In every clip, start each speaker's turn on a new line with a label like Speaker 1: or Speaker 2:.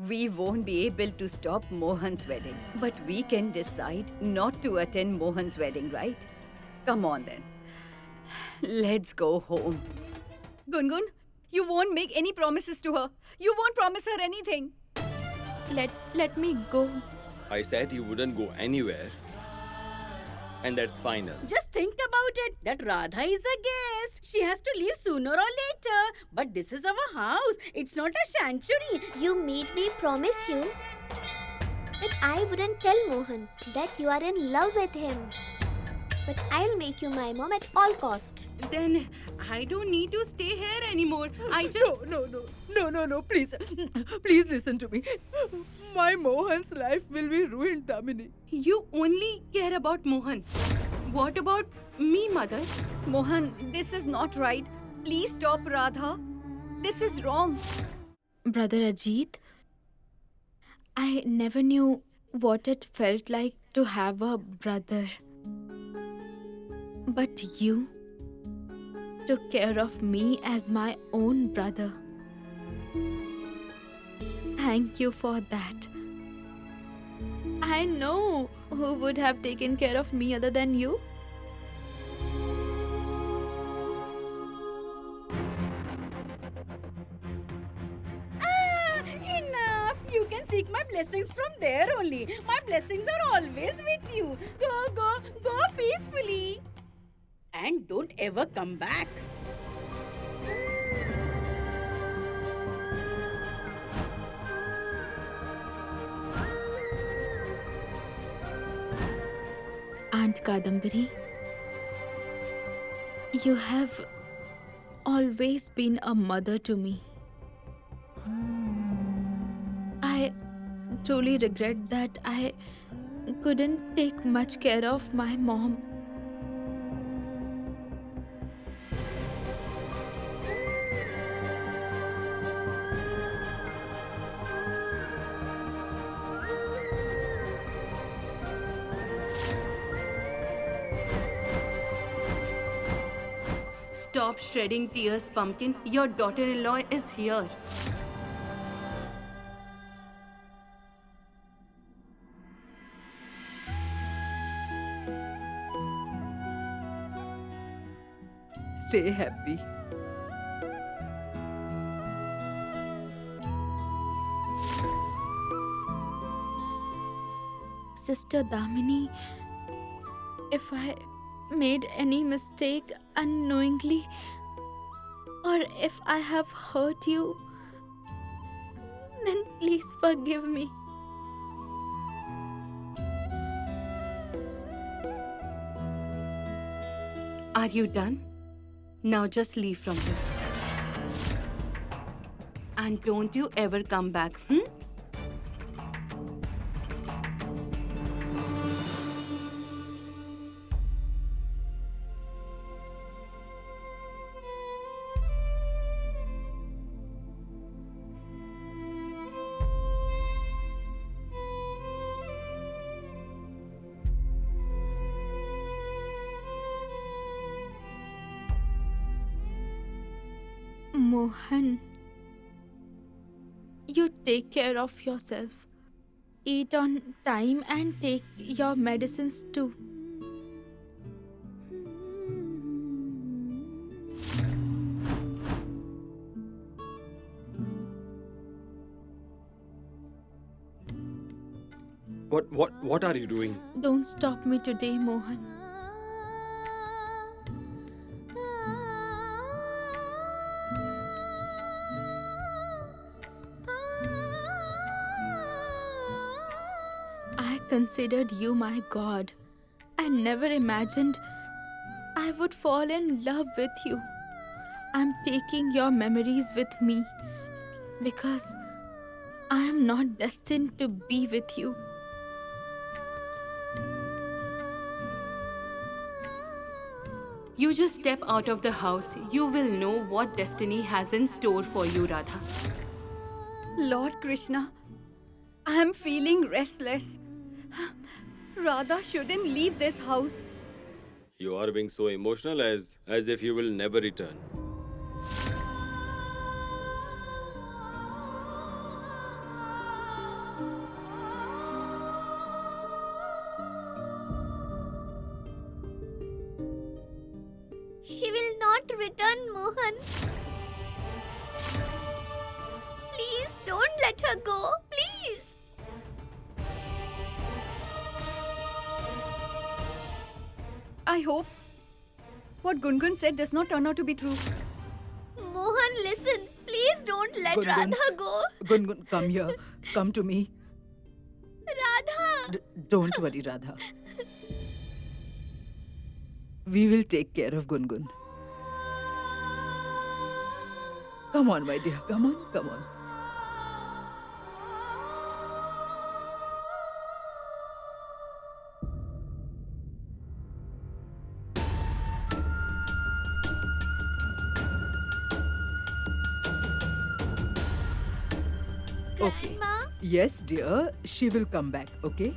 Speaker 1: We won't be able to stop Mohan's wedding, but we can decide not to attend Mohan's wedding, right? Come on then. Let's go home. Gungun, you won't make any promises to her. You won't promise her anything.
Speaker 2: Let me go.
Speaker 3: I said you wouldn't go anywhere. And that's final.
Speaker 4: Just think about it. That Radha is a guest. She has to leave sooner or later. But this is our house. It's not a sanctuary.
Speaker 5: You made me promise you that I wouldn't tell Mohan that you are in love with him. But I'll make you my mom at all costs.
Speaker 2: Then I don't need to stay here anymore. I just...
Speaker 6: No, please. Please listen to me. My Mohan's life will be ruined, Damini.
Speaker 2: You only care about Mohan. What about me, mother?
Speaker 1: Mohan, this is not right. Please stop, Radha. This is wrong.
Speaker 2: Brother Ajit, I never knew what it felt like to have a brother. But you took care of me as my own brother. Thank you for that. I know who would have taken care of me other than you.
Speaker 4: Enough. You can seek my blessings from there only. My blessings are always with you. Go peacefully. And don't ever come back.
Speaker 2: Aunt Kadambari, you have always been a mother to me. I truly regret that I couldn't take much care of my mom. Stop shedding tears, Pumpkin. Your daughter-in-law is here.
Speaker 6: Stay happy.
Speaker 2: Sister Damini, if I made any mistake unknowingly, or if I have hurt you, then please forgive me. Are you done? Now just leave from here. And don't you ever come back, Mohan, you take care of yourself. Eat on time and take your medicines too.
Speaker 3: What are you doing?
Speaker 2: Don't stop me today, Mohan. I considered you my God. I never imagined I would fall in love with you. I'm taking your memories with me because I am not destined to be with you. You just step out of the house. You will know what destiny has in store for you, Radha.
Speaker 1: Lord Krishna, I am feeling restless. Radha shouldn't leave this house.
Speaker 3: You are being so emotional as if you will never return.
Speaker 5: return, Mohan. Please don't let her go. Please.
Speaker 1: I hope what Gungun said does not turn out to be true.
Speaker 5: Mohan, listen. Please don't let
Speaker 6: Gungun.
Speaker 5: Radha go.
Speaker 6: Gungun, come here. Come to me.
Speaker 5: Radha.
Speaker 6: Don't worry, Radha. We will take care of Gungun. Come on, my dear. Come on, come on. Okay.
Speaker 5: Grandma.
Speaker 6: Yes, dear. She will come back, okay?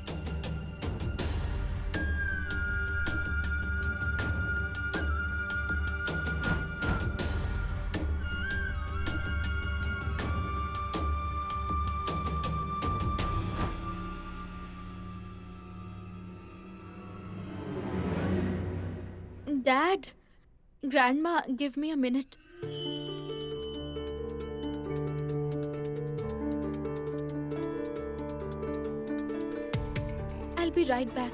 Speaker 2: Dad, Grandma, give me a minute. I'll be right back.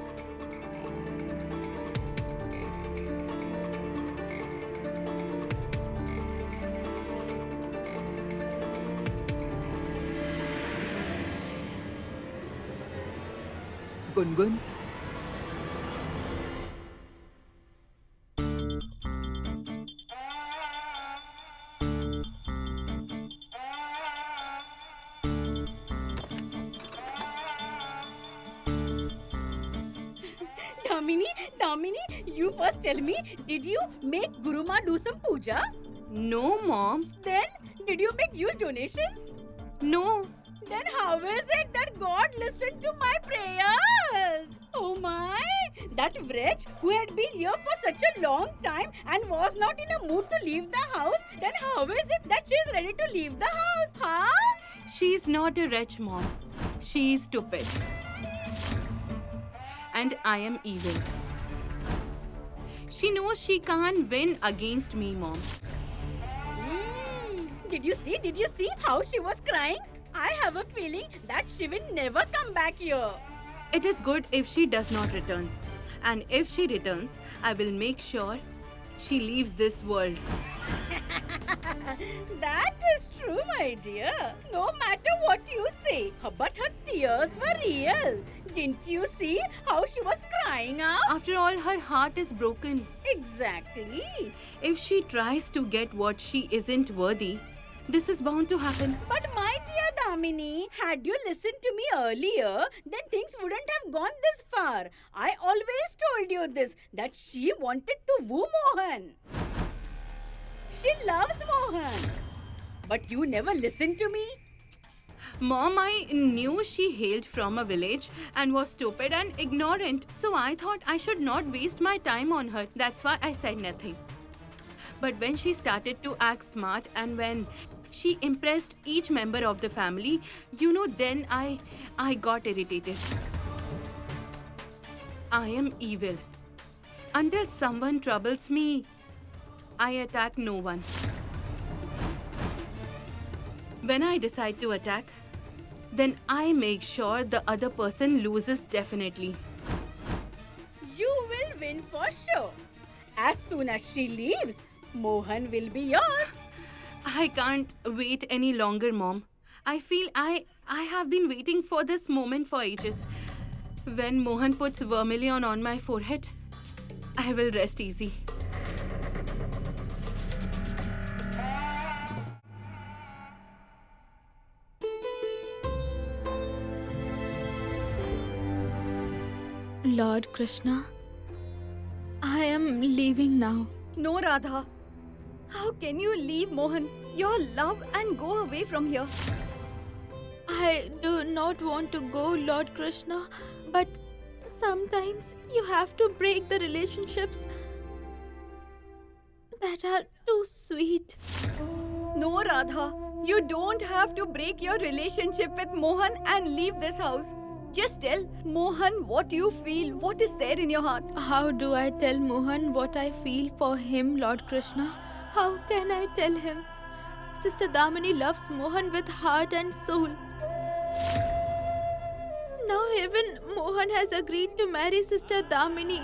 Speaker 6: Gungun.
Speaker 4: Damini, you first tell me, did you make Guruma do some puja?
Speaker 1: No, Mom.
Speaker 4: Then, did you make huge donations?
Speaker 1: No.
Speaker 4: Then how is it that God listened to my prayers? Oh my! That wretch who had been here for such a long time and was not in a mood to leave the house, then how is it that she is ready to leave the house? Huh?
Speaker 7: She's not a wretch, Mom. She's stupid. And I am evil. She knows she can't win against me, Mom.
Speaker 4: Did you see how she was crying? I have a feeling that she will never come back here.
Speaker 7: It is good if she does not return. And if she returns, I will make sure she leaves this world.
Speaker 4: That is true, my dear. No matter what you say. But her tears were real. Didn't you see how she was crying out?
Speaker 7: After all, her heart is broken.
Speaker 4: Exactly.
Speaker 7: If she tries to get what she isn't worthy, this is bound to happen.
Speaker 4: But my dear Damini, had you listened to me earlier, then things wouldn't have gone this far. I always told you this, that she wanted to woo Mohan. She loves Mohan. But you never listened to me.
Speaker 7: Mom, I knew she hailed from a village and was stupid and ignorant. So I thought I should not waste my time on her. That's why I said nothing. But when she started to act smart and when she impressed each member of the family, then I got irritated. I am evil. Until someone troubles me, I attack no one. When I decide to attack, then I make sure the other person loses definitely.
Speaker 4: You will win for sure. As soon as she leaves, Mohan will be yours.
Speaker 7: I can't wait any longer, Mom. I feel I have been waiting for this moment for ages. When Mohan puts vermilion on my forehead, I will rest easy.
Speaker 2: Lord Krishna, I am leaving now.
Speaker 1: No, Radha. How can you leave Mohan, your love, and go away from here?
Speaker 2: I do not want to go, Lord Krishna, but sometimes you have to break the relationships that are too sweet.
Speaker 1: No, Radha. You don't have to break your relationship with Mohan and leave this house. Just tell Mohan what you feel, what is there in your heart.
Speaker 2: How do I tell Mohan what I feel for him, Lord Krishna? How can I tell him? Sister Damini loves Mohan with heart and soul. Now even Mohan has agreed to marry Sister Damini.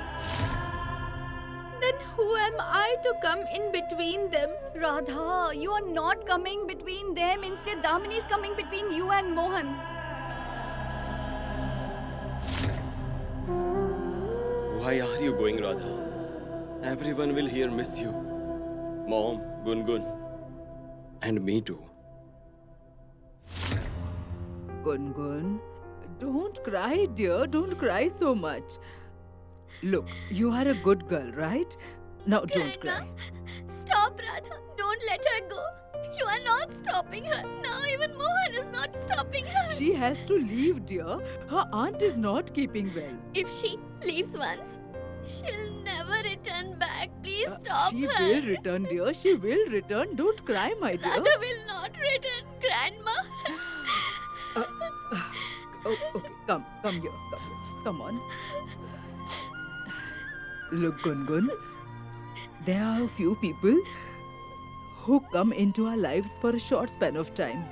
Speaker 2: Then who am I to come in between them?
Speaker 1: Radha, you are not coming between them. Instead, Damini is coming between you and Mohan.
Speaker 3: Why are you going, Radha? Everyone will here miss you. Mom, Gungun, and me too.
Speaker 6: Gungun, don't cry, dear. Don't cry so much. Look, you are a good girl, right? Now don't cry.
Speaker 5: Stop, Radha. Don't let her go. You are not stopping her. Now even Mohan is not stopping her.
Speaker 6: She has to leave, dear. Her aunt is not keeping well.
Speaker 5: If she leaves once, she'll never return back. Please stop
Speaker 6: She
Speaker 5: her.
Speaker 6: will return, dear. She will return. Don't cry, my dear.
Speaker 5: Radha will not return, Grandma.
Speaker 6: Oh, okay, come here. Come on. Look, Gungun, there are a few people who come into our lives for a short span of time.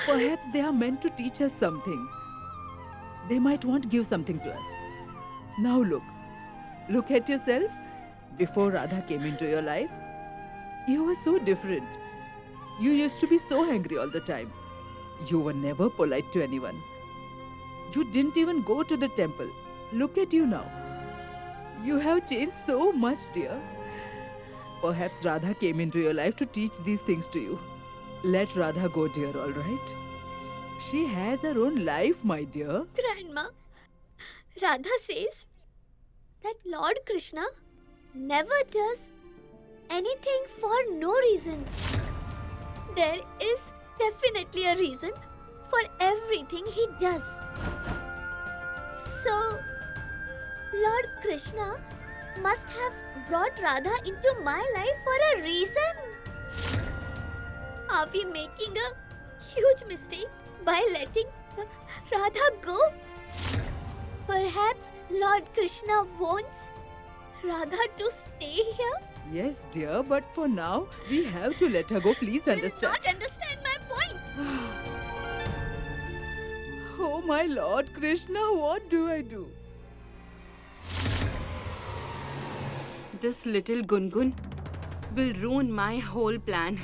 Speaker 6: Perhaps they are meant to teach us something. They might want to give something to us. Now look at yourself. Before Radha came into your life, you were so different. You used to be so angry all the time. You were never polite to anyone. You didn't even go to the temple. Look at you now. You have changed so much, dear. Perhaps Radha came into your life to teach these things to you. Let Radha go, dear, all right? She has her own life, my dear.
Speaker 5: Grandma, Radha says that Lord Krishna never does anything for no reason. There is definitely a reason for everything he does. So, Lord Krishna must have brought Radha into my life for a reason. Are we making a huge mistake by letting Radha go? Perhaps Lord Krishna wants Radha to stay here?
Speaker 6: Yes, dear, but for now, we have to let her go. Please
Speaker 5: You
Speaker 6: understand.
Speaker 5: will not understand my point.
Speaker 6: Oh, my Lord Krishna, what do I do?
Speaker 7: This little Gungun will ruin my whole plan.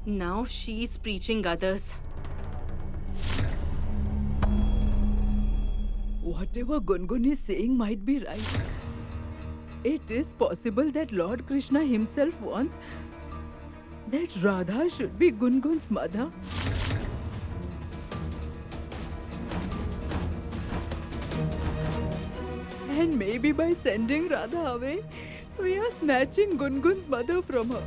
Speaker 7: Now she's preaching others.
Speaker 6: Whatever Gungun is saying might be right. It is possible that Lord Krishna himself wants that Radha should be Gungun's mother. And maybe by sending Radha away, we are snatching Gungun's mother from her.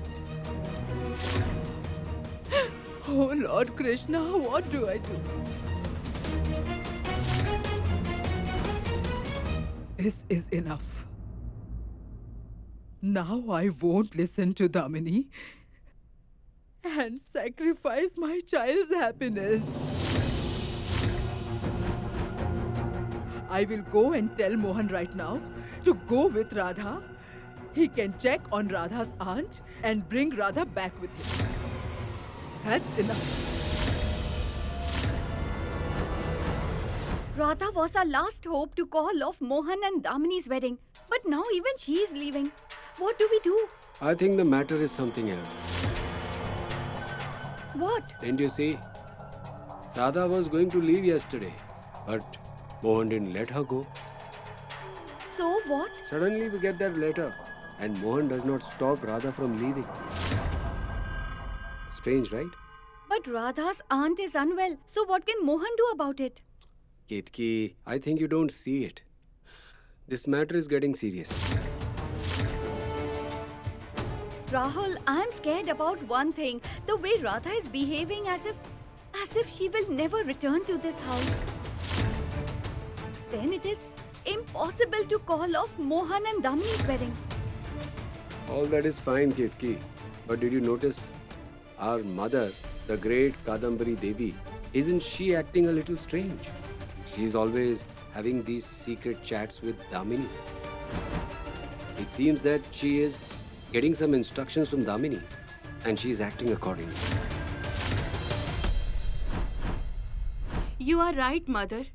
Speaker 6: Oh Lord Krishna, what do I do? This is enough. Now I won't listen to Damini and sacrifice my child's happiness. I will go and tell Mohan right now to go with Radha. He can check on Radha's aunt and bring Radha back with him. That's enough.
Speaker 1: Radha was our last hope to call off Mohan and Damini's wedding. But now even she is leaving. What do we do?
Speaker 8: I think the matter is something else.
Speaker 1: What?
Speaker 8: Didn't you see? Radha was going to leave yesterday, but Mohan didn't let her go.
Speaker 1: So what?
Speaker 8: Suddenly we get that letter, and Mohan does not stop Radha from leaving. Strange, right?
Speaker 1: But Radha's aunt is unwell. So what can Mohan do about it?
Speaker 8: Ketki, I think you don't see it. This matter is getting serious.
Speaker 1: Rahul, I'm scared about one thing. The way Radha is behaving as if she will never return to this house. Then it is impossible to call off Mohan and Damini's wedding.
Speaker 8: All that is fine, Ketki. But did you notice our mother, the great Kadambari Devi, isn't she acting a little strange? She's always having these secret chats with Damini. It seems that she is getting some instructions from Damini, and she's acting accordingly.
Speaker 7: You are right, Mother.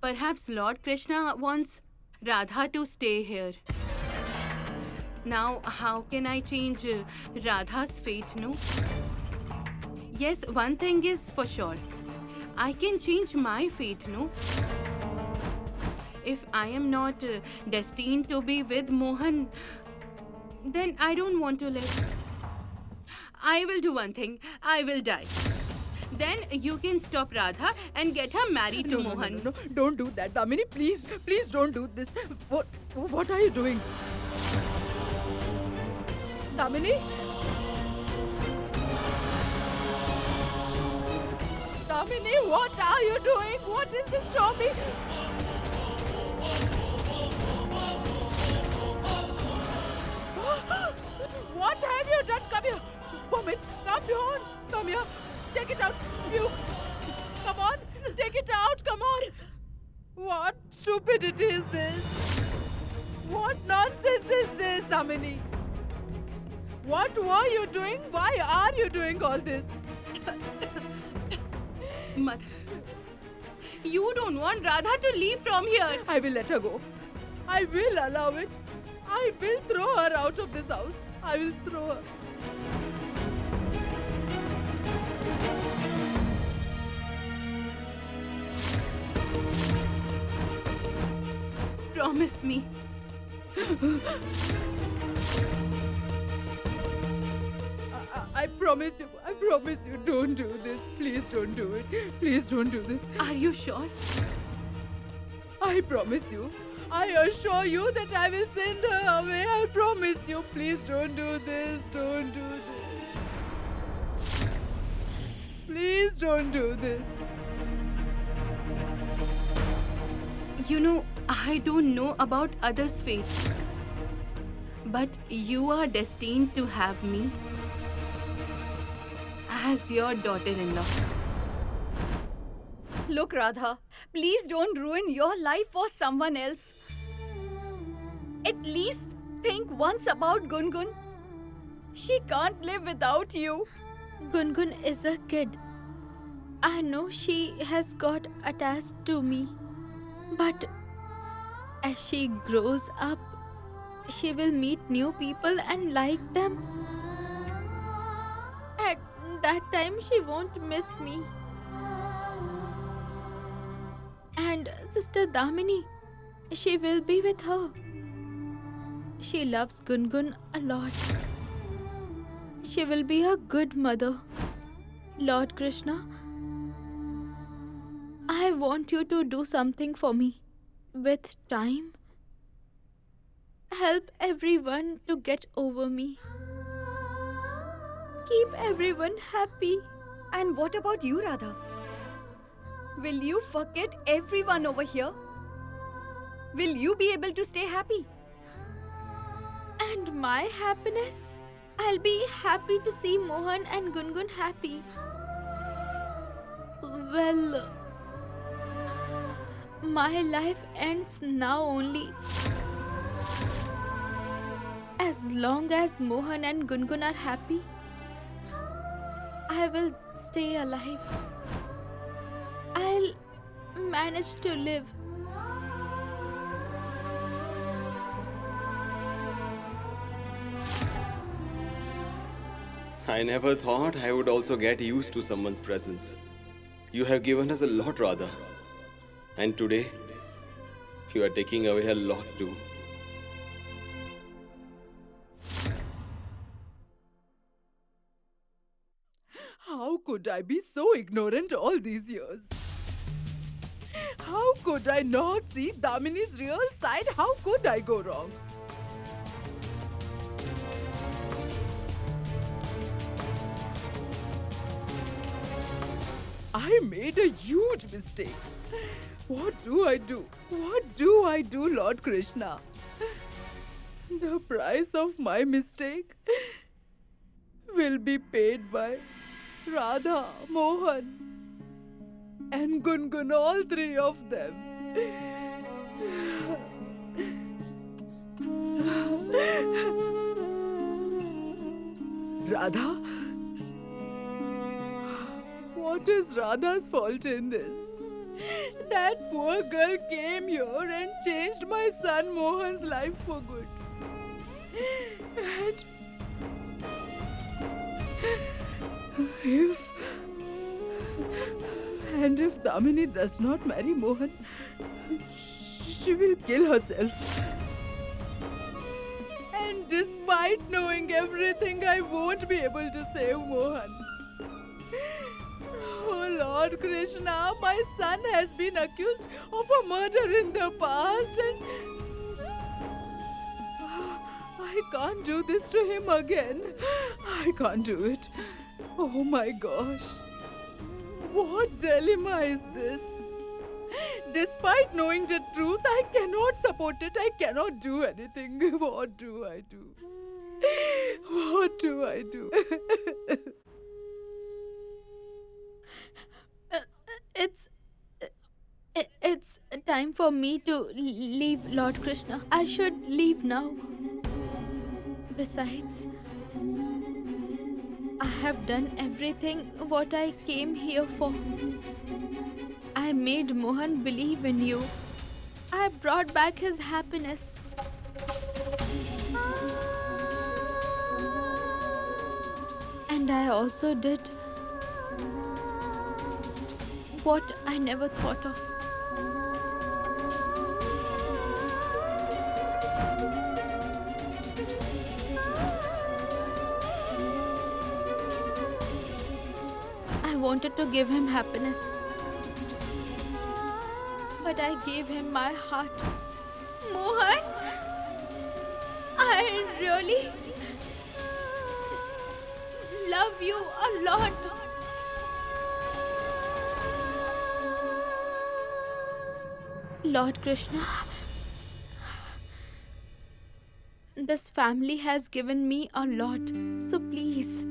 Speaker 7: Perhaps Lord Krishna wants Radha to stay here. Now, how can I change Radha's fate, no? Yes, one thing is for sure. I can change my fate, no? If I am not destined to be with Mohan, then I don't want to live. I will do one thing. I will die. Then you can stop Radha and get her married to Mohan.
Speaker 6: No, don't do that, Damini. Please don't do this. What are you doing? Damini? Damini, what are you doing? What is this? Show me. What have you done? Come here. Vomit. Come on. Come here. Take it out. Puke. Come on. Take it out. Come on. What stupidity is this? What nonsense is this, Damini? What were you doing? Why are you doing all this?
Speaker 7: Mother, you don't want Radha to leave from here.
Speaker 6: I will let her go. I will allow it. I will throw her out of this house. I will throw her.
Speaker 7: Promise me.
Speaker 6: I promise you. I promise you. Don't do this. Please don't do it. Please don't do this.
Speaker 7: Are you sure?
Speaker 6: I promise you. I assure you that I will send her away. I promise you. Please don't do this. Don't do this. Please don't do this.
Speaker 7: You know, I don't know about others' fate. But you are destined to have me as your daughter-in-law.
Speaker 1: Look, Radha, please don't ruin your life for someone else. At least think once about Gungun. She can't live without you.
Speaker 2: Gungun is a kid. I know she has got attached to me. But as she grows up, she will meet new people and like them. At that time, she won't miss me. And Sister Damini, she will be with her. She loves Gungun a lot. She will be a good mother. Lord Krishna, I want you to do something for me. With time, help everyone to get over me. Keep everyone happy.
Speaker 1: And what about you, Radha? Will you forget everyone over here? Will you be able to stay happy?
Speaker 2: And my happiness? I'll be happy to see Mohan and Gungun happy. Well, my life ends now only. As long as Mohan and Gungun are happy, I will stay alive. I'll manage to live.
Speaker 3: I never thought I would also get used to someone's presence. You have given us a lot, Radha. And today, you are taking away a lot too.
Speaker 6: How could I be so ignorant all these years? How could I not see Damini's real side? How could I go wrong? I made a huge mistake. What do I do? What do I do, Lord Krishna? The price of my mistake will be paid by Radha, Mohan, and Gungun, all three of them. Radha? What is Radha's fault in this? That poor girl came here and changed my son Mohan's life for good. And if Damini does not marry Mohan, she will kill herself. And despite knowing everything, I won't be able to save Mohan. Oh Lord Krishna, my son has been accused of a murder in the past and I can't do this to him again. I can't do it. Oh my gosh. What dilemma is this? Despite knowing the truth, I cannot support it. I cannot do anything. What do I do? What do I do?
Speaker 2: It's time for me to leave, Lord Krishna. I should leave now. Besides, I have done everything what I came here for. I made Mohan believe in you. I brought back his happiness. And I also did what I never thought of. I wanted to give him happiness, but I gave him my heart. Mohan, I really love you a lot. Lord Krishna, this family has given me a lot, so please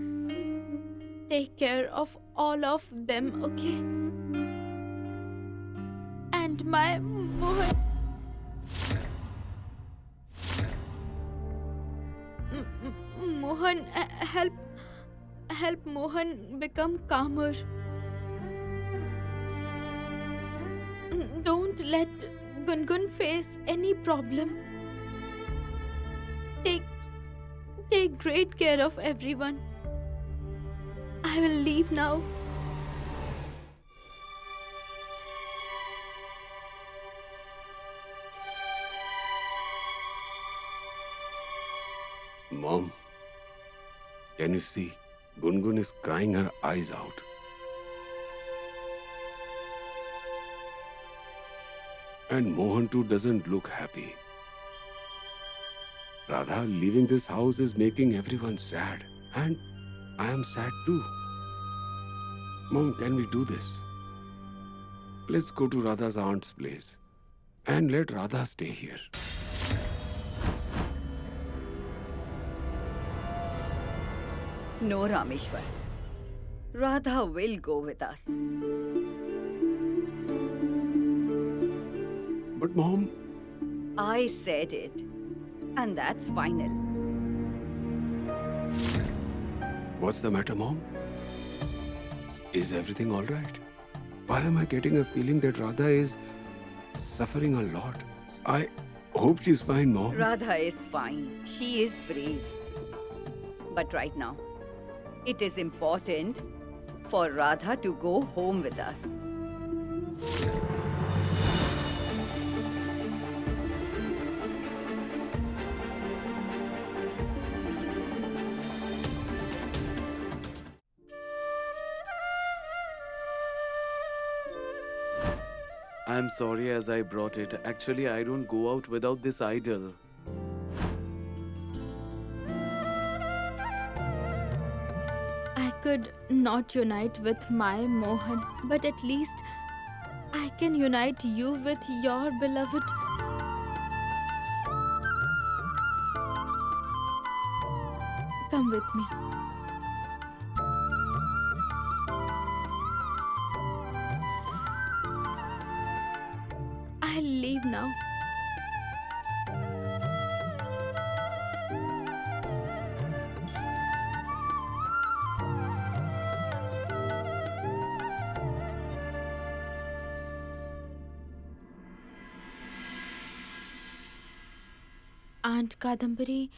Speaker 2: take care of all of them, okay? And my Mohan. Mohan, help Mohan become calmer. Don't let Gungun face any problem. Take great care of everyone. I will leave now.
Speaker 8: Mom, can you see? Gungun is crying her eyes out. And Mohan too doesn't look happy. Radha, leaving this house is making everyone sad. And I am sad too. Mom, can we do this? Let's go to Radha's aunt's place. And let Radha stay here.
Speaker 1: No, Rameshwar. Radha will go with us.
Speaker 8: But Mom...
Speaker 1: I said it. And that's final.
Speaker 8: What's the matter, Mom? Is everything all right? Why am I getting a feeling that Radha is suffering a lot? I hope she's fine, Mom.
Speaker 1: Radha is fine. She is brave. But right now, it is important for Radha to go home with us.
Speaker 9: I'm sorry as I brought it. Actually, I don't go out without this idol.
Speaker 2: I could not unite with my Mohan, but at least I can unite you with your beloved. Come with me. I'll leave now. Aunt Kadambari,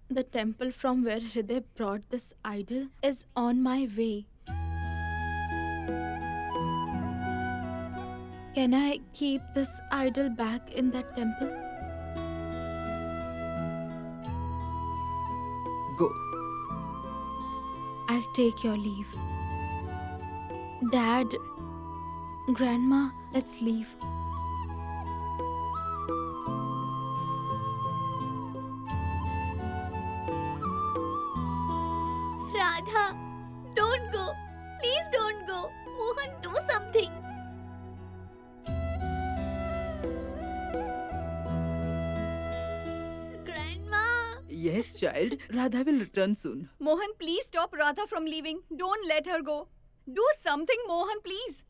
Speaker 2: the temple from where Hriday brought this idol is on my way. Can I keep this idol back in that temple?
Speaker 6: Go.
Speaker 2: I'll take your leave. Dad, Grandma, let's leave.
Speaker 5: Radha, don't go. Please don't go. Mohan, do something. Grandma.
Speaker 6: Yes, child. Radha will return soon.
Speaker 1: Mohan, please stop Radha from leaving. Don't let her go. Do something, Mohan, please.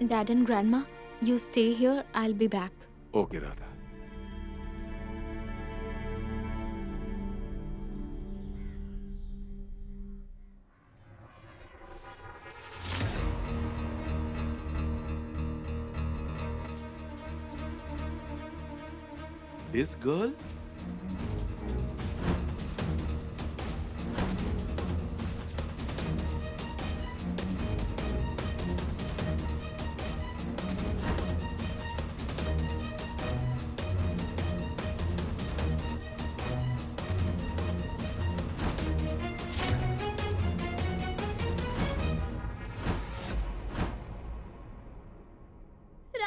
Speaker 2: Dad and Grandma, you stay here, I'll be back.
Speaker 8: Okay, Radha.
Speaker 9: This girl?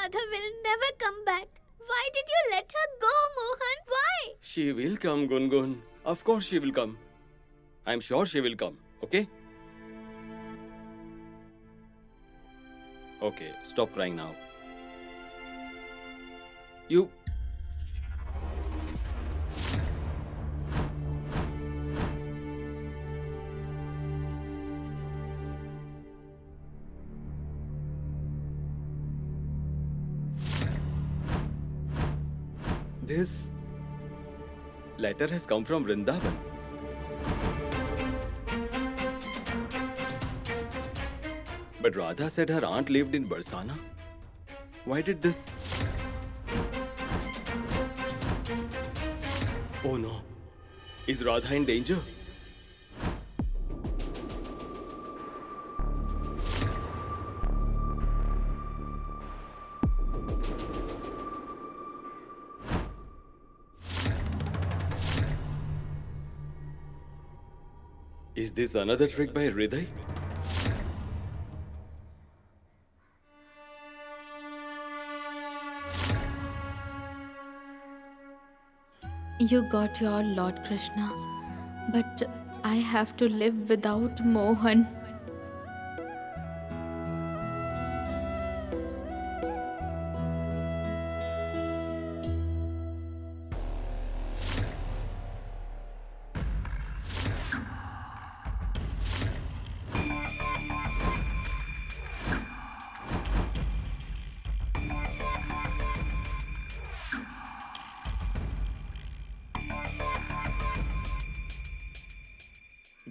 Speaker 5: Radha will never come back. Why did you let her go, Mohan? Why?
Speaker 3: She will come, Gungun. Of course she will come. I'm sure she will come, okay? Okay, stop crying now. You... This letter has come from Vrindavan. But Radha said her aunt lived in Barsana. Why did this? Oh no. Is Radha in danger? Is this another trick by Hriday?
Speaker 2: You got your Lord Krishna, but I have to live without Mohan.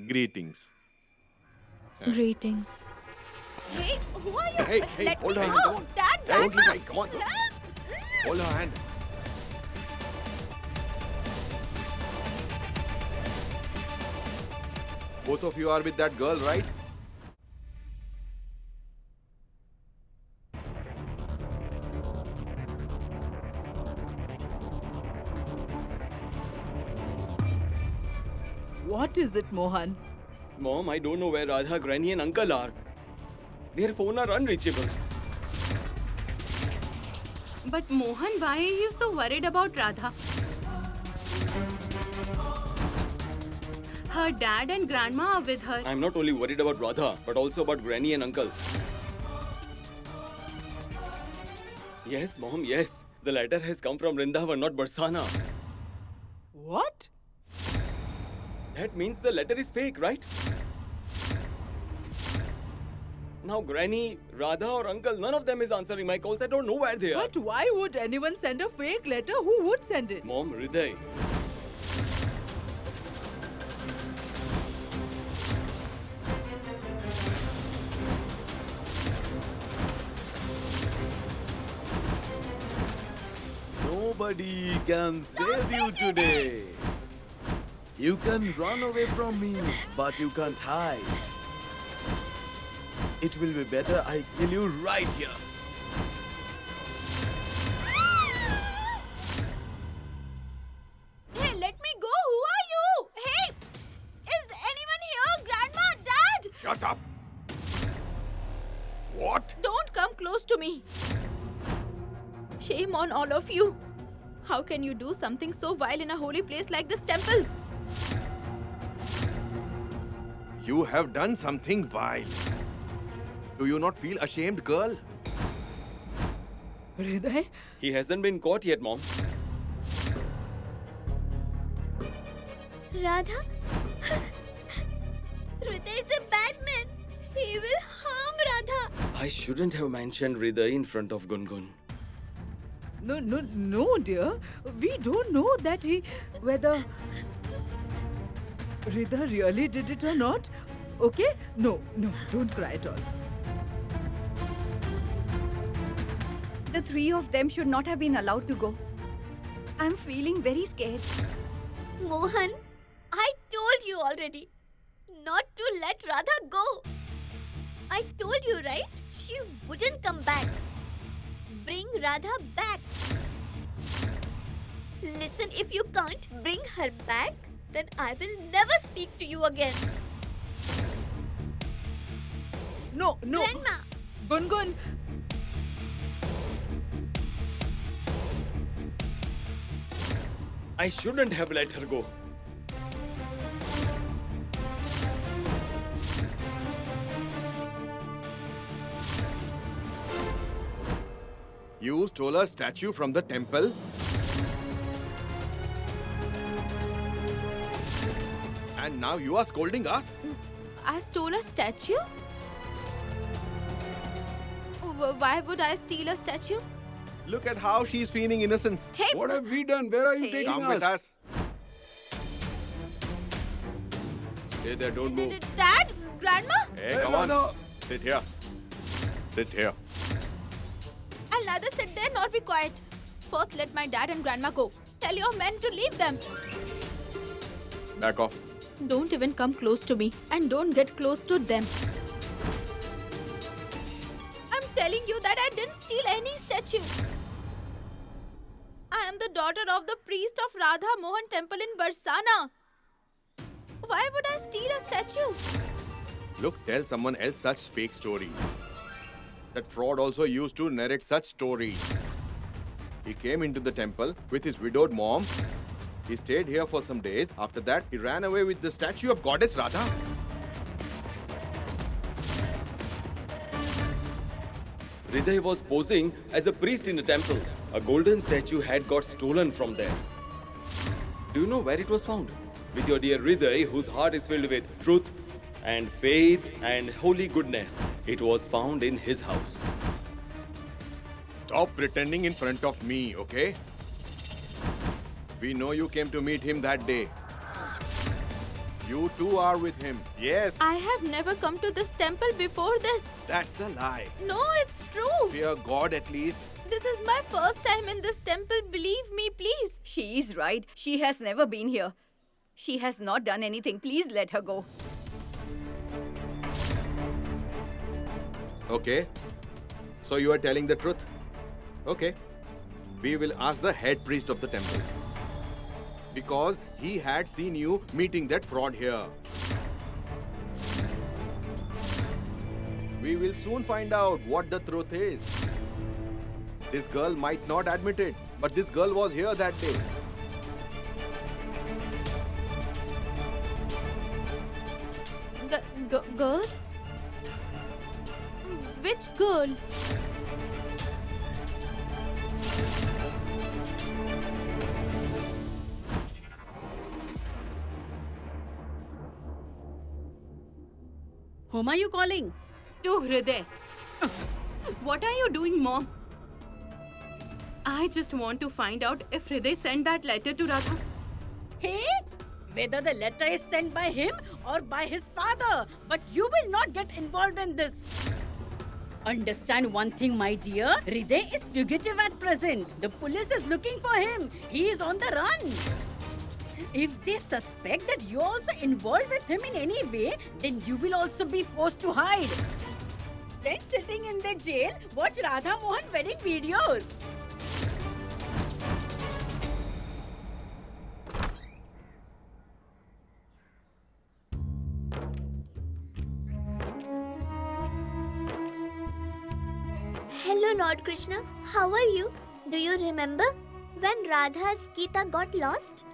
Speaker 9: Greetings.
Speaker 2: Greetings.
Speaker 4: Hey, who are you?
Speaker 8: Hey,
Speaker 4: Let
Speaker 8: hold
Speaker 4: me
Speaker 8: her
Speaker 4: go.
Speaker 8: hand, come on.
Speaker 4: Dad,
Speaker 8: Don't
Speaker 4: Dad,
Speaker 8: leave, come on. Hold her hand. Both of you are with that girl, right?
Speaker 6: What is it, Mohan?
Speaker 3: Mom, I don't know where Radha, Granny and Uncle are. Their phone are unreachable.
Speaker 7: But Mohan, why are you so worried about Radha? Her dad and grandma are with her.
Speaker 3: I'm not only worried about Radha, but also about Granny and Uncle. Yes, Mom, yes. The letter has come from Vrindavan, not Barsana.
Speaker 6: What?
Speaker 3: That means the letter is fake, right? Now, Granny, Radha or Uncle, none of them is answering my calls. I don't know where they are.
Speaker 6: But why would anyone send a fake letter? Who would send it?
Speaker 3: Mom, Hriday.
Speaker 9: Nobody can save you today. You can run away from me, but you can't hide. It will be better I kill you right here.
Speaker 4: Hey, let me go. Who are you? Hey, is anyone here? Grandma, Dad?
Speaker 8: Shut up. What?
Speaker 2: Don't come close to me. Shame on all of you. How can you do something so vile in a holy place like this temple?
Speaker 8: You have done something vile. Do you not feel ashamed, girl?
Speaker 6: Hriday?
Speaker 3: He hasn't been caught yet, Mom.
Speaker 5: Radha? Hriday is a bad man. He will harm Radha.
Speaker 3: I shouldn't have mentioned Hriday in front of Gungun.
Speaker 6: No, dear. We don't know that whether Hriday really did it or not. Okay? No, don't cry at all.
Speaker 1: The three of them should not have been allowed to go. I'm feeling very scared.
Speaker 5: Mohan, I told you already not to let Radha go. I told you, right? She wouldn't come back. Bring Radha back. Listen, if you can't bring her back, then I will never speak to you again.
Speaker 6: No.
Speaker 5: Grandma,
Speaker 6: Gungun.
Speaker 3: I shouldn't have let her go.
Speaker 8: You stole a statue from the temple? And now you are scolding us?
Speaker 2: I stole a statue? Why would I steal a statue?
Speaker 10: Look at how she's feigning innocence.
Speaker 8: What have we done? Where are you taking
Speaker 10: Come
Speaker 8: us?
Speaker 10: with us.
Speaker 8: Stay there, don't move.
Speaker 2: Dad? Grandma?
Speaker 10: Hey, come on.
Speaker 8: Radha.
Speaker 10: Sit here. Sit here.
Speaker 2: I'll neither sit there nor be quiet. First, let my dad and grandma go. Tell your men to leave them.
Speaker 10: Back off.
Speaker 2: Don't even come close to me and don't get close to them. I'm telling you that I didn't steal any statue. I am the daughter of the priest of Radha Mohan Temple in Barsana. Why would I steal a statue?
Speaker 10: Look, tell someone else such fake stories. That fraud also used to narrate such stories. He came into the temple with his widowed mom. He stayed here for some days. After that, he ran away with the statue of goddess Radha.
Speaker 3: Hriday was posing as a priest in a temple. A golden statue had got stolen from there. Do you know where it was found? With your dear Hriday, whose heart is filled with truth and faith and holy goodness. It was found in his house.
Speaker 10: Stop pretending in front of me, okay? We know you came to meet him that day. You too are with him. Yes,
Speaker 2: I have never come to this temple before this.
Speaker 10: that's a lie.
Speaker 2: No, it's true.
Speaker 10: Fear God at least.
Speaker 2: This is my first time in this temple. Believe me, please.
Speaker 1: She is right. She has never been here. She has not done anything. Please let her go.
Speaker 10: Okay. So you are telling the truth? Okay. We will ask the head priest of the temple. Because he had seen you meeting that fraud here. We will soon find out what the truth is. This girl might not admit it, but this girl was here that day.
Speaker 2: Girl? Which girl?
Speaker 4: Whom are you calling?
Speaker 7: To Hriday. What are you doing, Mom? I just want to find out if Hriday sent that letter to Radha.
Speaker 4: Hey? Whether the letter is sent by him or by his father. But you will not get involved in this. Understand one thing, my dear. Hriday is fugitive at present. The police is looking for him. He is on the run. If they suspect that you're also involved with him in any way, then you will also be forced to hide. Then sitting in the jail, watch Radha Mohan wedding videos.
Speaker 5: Hello, Lord Krishna. How are you? Do you remember when Radha's Gita got lost?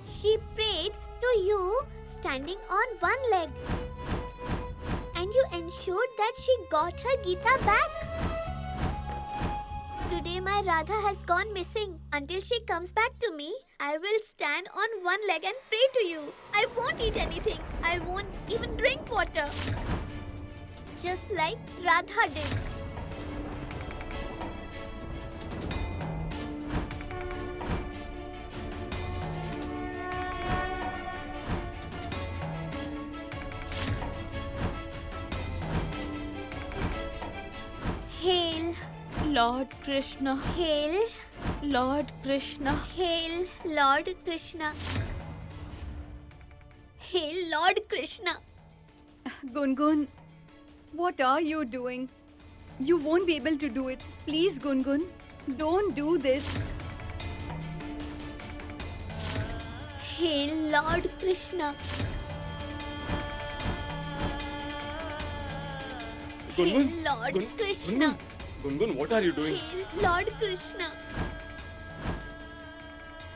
Speaker 5: She prayed to you standing on one leg. And you ensured that she got her Gita back. Today my Radha has gone missing. Until she comes back to me, I will stand on one leg and pray to you. I won't eat anything. I won't even drink water. Just like Radha did. Hail,
Speaker 2: Lord Krishna.
Speaker 5: hail,
Speaker 2: Lord Krishna.
Speaker 5: hail, Lord Krishna. Hail, Lord Krishna.
Speaker 1: Gungun, what are you doing? You won't be able to do it. Please, Gungun, don't do this.
Speaker 5: Hail, Lord Krishna. Hail,
Speaker 3: Gungun,
Speaker 5: Lord Krishna.
Speaker 3: Gungun, what are you doing?
Speaker 5: Hail, Lord Krishna.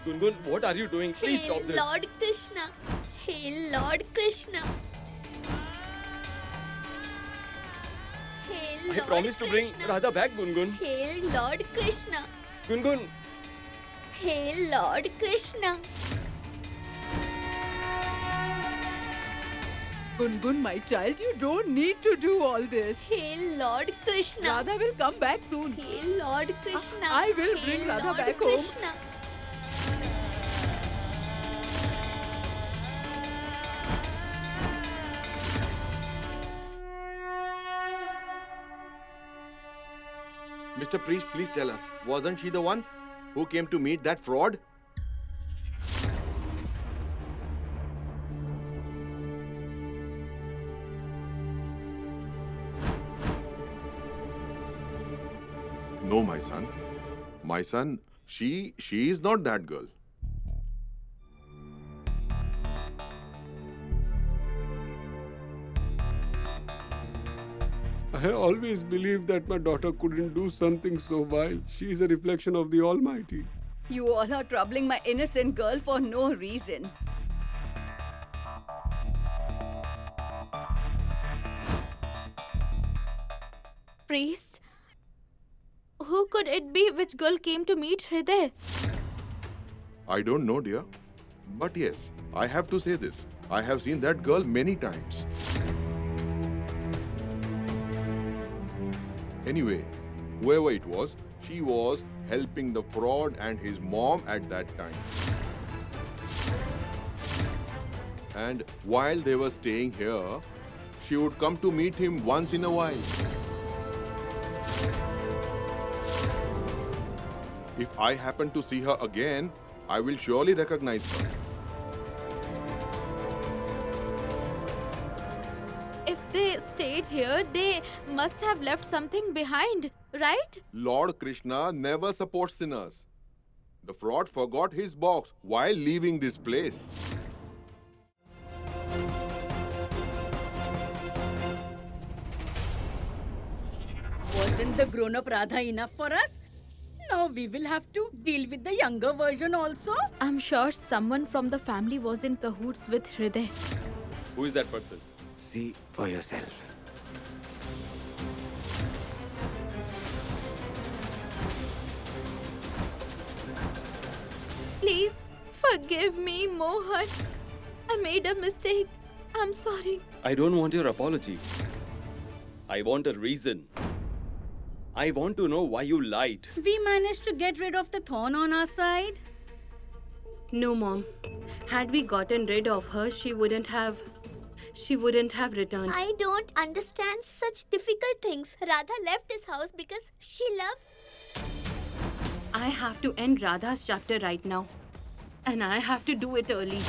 Speaker 3: Gungun, what are you doing? Please
Speaker 5: Hail,
Speaker 3: stop this.
Speaker 5: Lord Krishna. Hail, Lord Krishna. Hail,
Speaker 3: I
Speaker 5: Lord
Speaker 3: promised to bring
Speaker 5: Krishna.
Speaker 3: Radha back, Gungun.
Speaker 5: Hail, Lord Krishna.
Speaker 3: Gungun,
Speaker 5: Hail, Lord Krishna.
Speaker 6: Gungun, my child, you don't need to do all this.
Speaker 5: Hail Lord Krishna.
Speaker 6: Radha will come back soon.
Speaker 5: Hail Lord Krishna.
Speaker 6: I will
Speaker 5: Hail
Speaker 6: bring Radha
Speaker 5: Lord
Speaker 6: back home.
Speaker 5: Krishna.
Speaker 10: Mr. Priest, please tell us, wasn't she the one who came to meet that fraud? No, my son. My son, she is not that girl.
Speaker 8: I always believed that my daughter couldn't do something so vile. She is a reflection of the Almighty.
Speaker 1: You all are troubling my innocent girl for no reason.
Speaker 2: Priest? Who could it be which girl came to meet Hriday?
Speaker 10: I don't know, dear. But yes, I have to say this. I have seen that girl many times. Anyway, whoever it was, she was helping the fraud and his mom at that time. And while they were staying here, she would come to meet him once in a while. If I happen to see her again, I will surely recognize her.
Speaker 2: If they stayed here, they must have left something behind, right?
Speaker 10: Lord Krishna never supports sinners. The fraud forgot his box while leaving this place.
Speaker 4: Wasn't the grown-up Radha enough for us? Now we will have to deal with the younger version also.
Speaker 2: I'm sure someone from the family was in cahoots with Hriday.
Speaker 3: Who is that person?
Speaker 8: See for yourself.
Speaker 2: Please forgive me, Mohan. I made a mistake. I'm sorry.
Speaker 3: I don't want your apology. I want a reason. I want to know why you lied.
Speaker 4: We managed to get rid of the thorn on our side.
Speaker 7: No, Mom. Had we gotten rid of her, she wouldn't have returned.
Speaker 5: I don't understand such difficult things. Radha left this house because she loves.
Speaker 7: I have to end Radha's chapter right now. And I have to do it early.